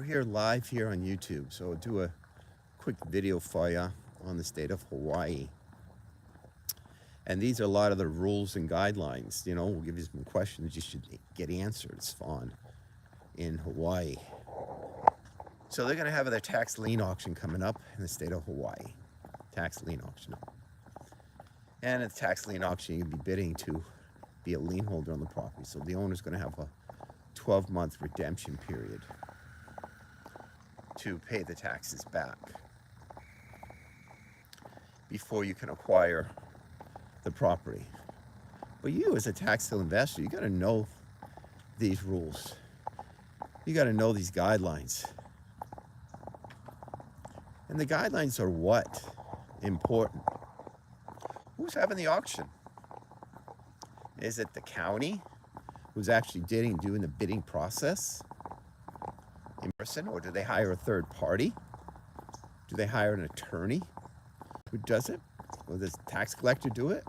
here live here on YouTube, so I'll do a quick video for you on the state of Hawaii. And these are a lot of the rules and guidelines. You know, we'll give you some questions you should get answered. It's fun in Hawaii. So they're going to have their tax lien auction coming up in the state of Hawaii. Tax lien auction. And at the tax lien auction, you'll be bidding to be a lien holder on the property. So the owner's going to have a 12-month redemption period to pay the taxes back before you can acquire the property. But you as a tax sale investor, you got to know these rules. You got to know these guidelines. And the guidelines are what? Important. Who's having the auction? Is it the county who's actually doing the bidding process in person, or do they hire a third party? Do they hire an attorney who does it? Or does the tax collector do it?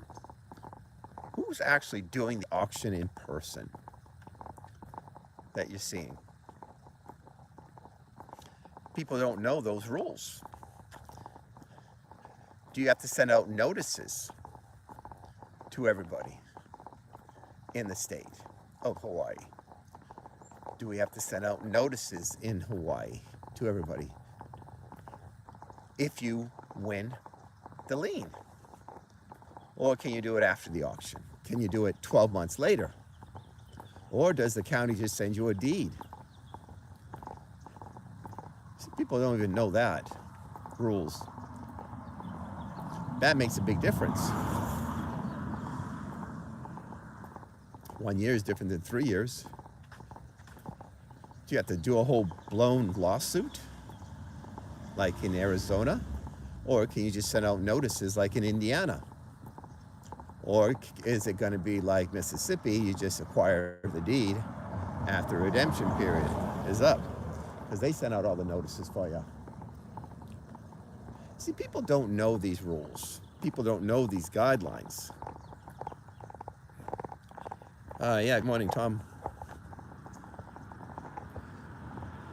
Who's actually doing the auction in person that you're seeing? People don't know those rules. Do you have to send out notices to everybody in the state of Hawaii? Do we have to send out notices in Hawaii to everybody if you win the lien? Or can you do it after the auction? Can you do it 12 months later? Or does the county just send you a deed? See, people don't even know that rules. That makes a big difference. 1 year is different than 3 years. Do you have to do a whole blown lawsuit like in Arizona? Or can you just send out notices like in Indiana? Or is it going to be like Mississippi, you just acquire the deed after redemption period is up? Because they send out all the notices for you. See, people don't know these rules. People don't know these guidelines. Yeah, good morning, Tom.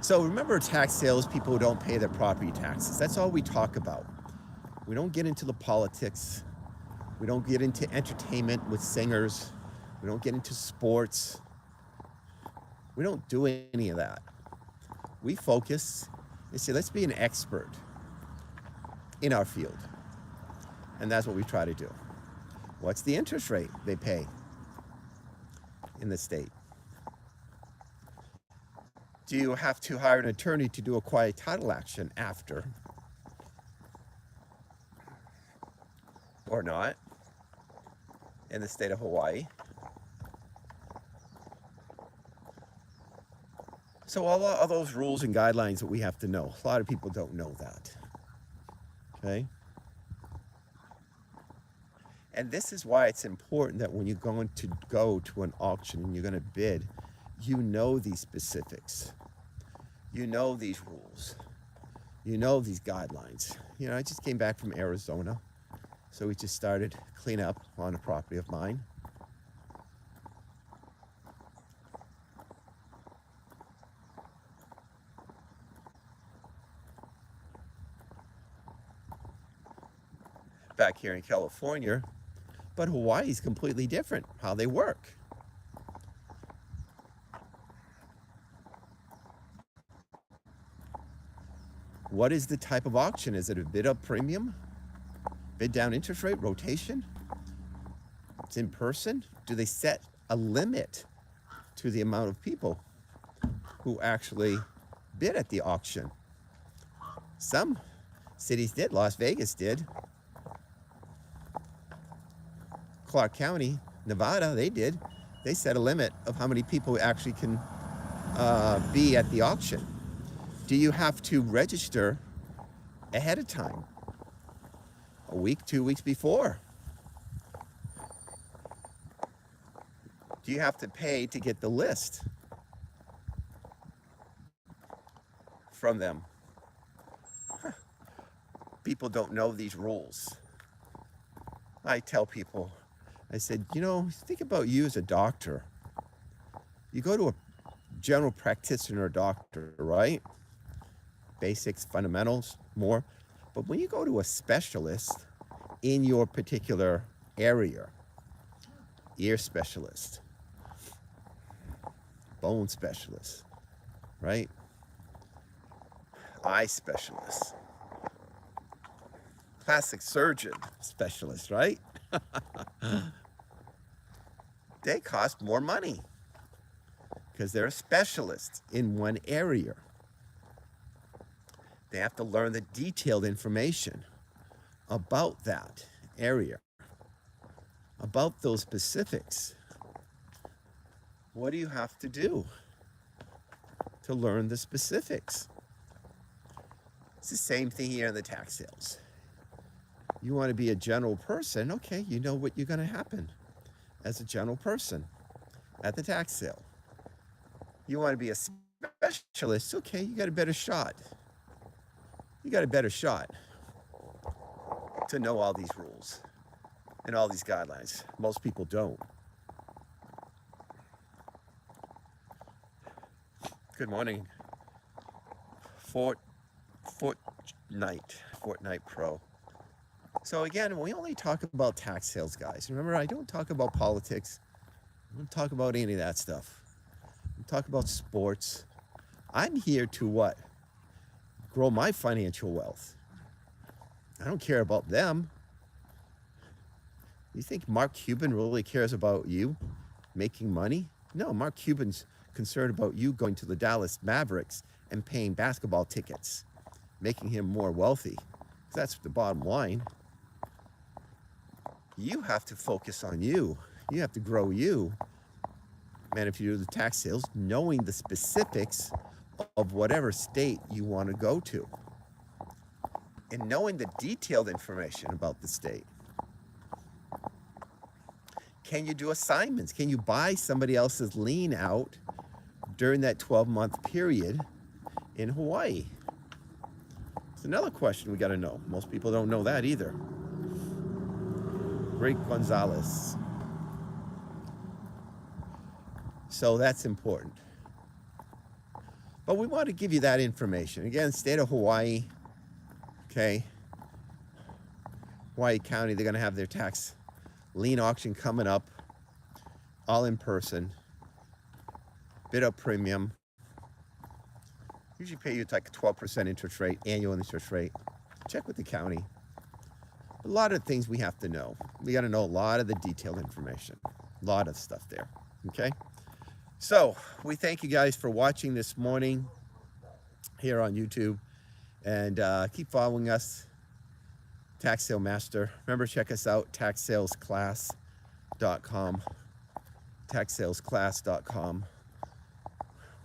So remember, tax sales, people who don't pay their property taxes. That's all we talk about. We don't get into the politics. We don't get into entertainment with singers. We don't get into sports. We don't do any of that. We focus and say, let's be an expert in our field. And that's what we try to do. What's the interest rate they pay in the state? Do you have to hire an attorney to do a quiet title action after? Or not? In the state of Hawaii. So all of those rules and guidelines that we have to know. A lot of people don't know that. Okay? And this is why it's important that when you're going to go to an auction and you're going to bid, you know these specifics. You know these rules. You know these guidelines. You know, I just came back from Arizona. So we just started cleaning up on a property of mine. Back here in California, but Hawaii is completely different, how they work. What is the type of auction? Is it a bid up premium? Bid down interest rate, rotation? It's in person? Do they set a limit to the amount of people who actually bid at the auction? Some cities did. Las Vegas did. Clark County, Nevada, they did. They set a limit of how many people actually can be at the auction. Do you have to register ahead of time? A week, 2 weeks before? Do you have to pay to get the list from them? People don't know these rules. I tell people, I said, you know, think about you as a doctor. You go to a general practitioner doctor, right? basics, fundamentals, more. But when you go to a specialist in your particular area, ear specialist, bone specialist, right? Eye specialist, plastic surgeon specialist, right? They cost more money because they're a specialist in one area. They have to learn the detailed information about that area, about those specifics. What do you have to do to learn the specifics? It's the same thing here in the tax sales. You want to be a general person, okay, you know what you're going to happen as a general person at the tax sale. You want to be a specialist, okay, you got a better shot. You got a better shot to know all these rules and all these guidelines. Most people don't. Good morning. Fortnite Pro. So again, we only talk about tax sales, guys. Remember, I don't talk about politics. I don't talk about any of that stuff. I talk about sports. I'm here to what? Grow my financial wealth. I don't care about them. You think Mark Cuban really cares about you making money? No, Mark Cuban's concerned about you going to the Dallas Mavericks and paying basketball tickets, making him more wealthy. That's the bottom line. You have to focus on you. You have to grow you. And if you do the tax sales, knowing the specifics of whatever state you want to go to, and knowing the detailed information about the state. Can you do assignments? Can you buy somebody else's lien out during that 12-month period in Hawaii? It's another question we got to know. Most people don't know that either. Rick Gonzalez. So that's important. But we want to give you that information. Again, state of Hawaii, okay? Hawaii County, they're going to have their tax lien auction coming up, all in person. Bid up premium. Usually pay you like a 12% interest rate, annual interest rate. Check with the county. A lot of things we have to know. We got to know a lot of the detailed information. A lot of stuff there, okay? So we thank you guys for watching this morning here on YouTube, and keep following us, Tax Sale Master. Remember, check us out, taxsalesclass.com, taxsalesclass.com.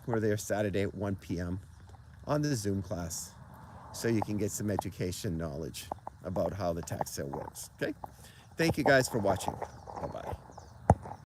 We're there Saturday at 1 p.m. on the Zoom class, so you can get some education knowledge about how the tax sale works, okay? Thank you guys for watching. Bye-bye.